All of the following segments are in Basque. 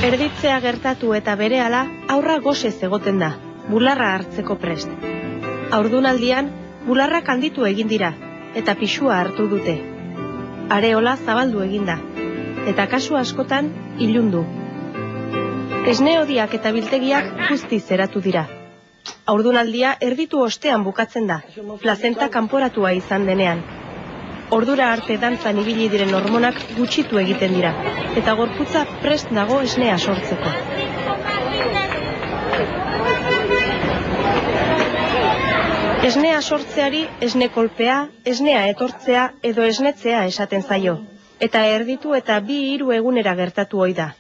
Erditzea gertatu eta berehala aurra gosez egoten da, bularra hartzeko prest. Haurdunaldian, bularrak handitu egin dira, eta pisua hartu dute. Areola zabaldu egin da, eta kasu askotan ilundu. Esne hodiak eta biltegiak guztiz eratu dira. Haurdunaldia erditu ostean bukatzen da, plazenta kanporatua izan denean. Ordura arte dantzan ibili diren hormonak gutxitu egiten dira, eta gorputza prest dago esnea sortzeko. Esnea sortzeari esne kolpea, esnea etortzea edo esnetzea esaten zaio, eta erditu eta 2-3 egunera gertatu ohi da.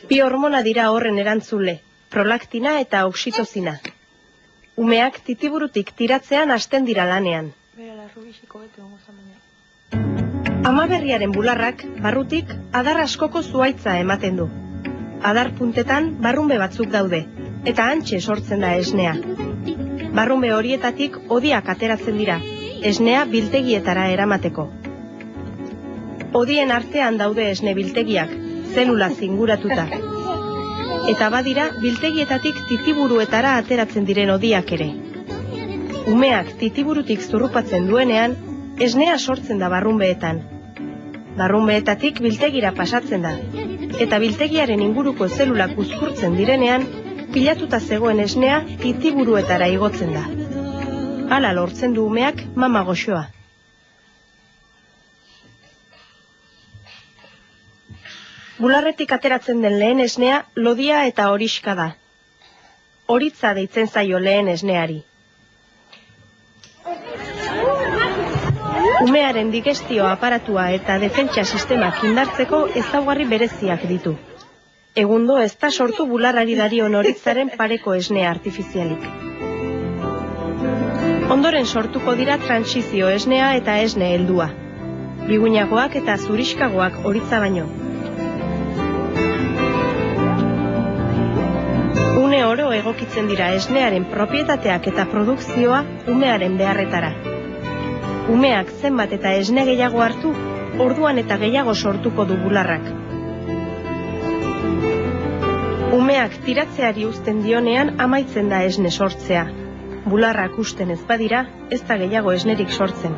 Bi hormona dira horren erantzule, prolaktina eta oxitozina. Umeak titiburutik tiratzean hasten dira lanean. Amaberriaren bularrak barrutik adar askoko zuhaitza ematen du. Adar puntetan barrunbe batzuk daude, eta hantxe sortzen da esnea. Barrunbe horietatik hodiak ateratzen dira, esnea biltegietara eramateko. Hodien artean daude esne biltegiak, zelula zinguratuta. Eta badira, biltegietatik titiburuetara ateratzen diren hodiak ere. Umeak titiburutik zurrupatzen duenean, esnea sortzen da barrunbeetan. Barrunbeetatik biltegira pasatzen da, eta biltegiaren inguruko zelulak uzkurtzen direnean, pilatuta zegoen esnea titiburuetara igotzen da. Hala lortzen du umeak mama goxoa. Bularretik ateratzen den lehen esnea lodia eta horiska da. Horitza deitzen zaio lehen esneari. Umearen digestio aparatua eta defentsa sistemak indartzeko ezaugarri bereziak ditu. Egundo ez da sortu bularrari darion horitzaren pareko esne artifizialik. Ondoren sortuko dira trantsizio esnea eta esne heldua. Biguinagoak eta zuriskagoak horitza baino. Une oro egokitzen dira esnearen propietateak eta produkzioa umearen beharretara. Umeak zenbat eta esne gehiago hartu, orduan eta gehiago sortuko du bularrak. Umeak tiratzeari uzten dionean amaitzen da esne sortzea. Bularrak usten ez badira, ez da gehiago esnerik sortzen.